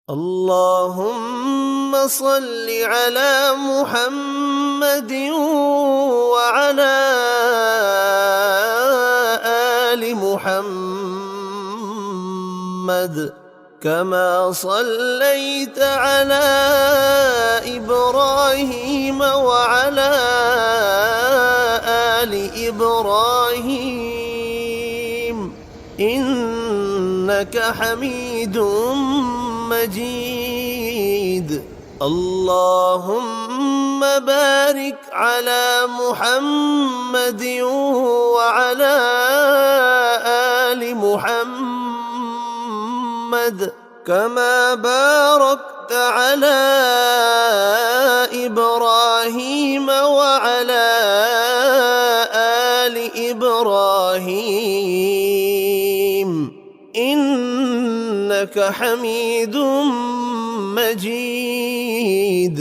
اللهم صل على محمد وعلى آل محمد كما صليت على إبراهيم وعلى آل إبراهيم إنك حميد مجيد. اللهم بارك على محمد وعلى آل محمد كما باركت على إبراهيم وعلى آل إبراهيم إنك حميد مجيد.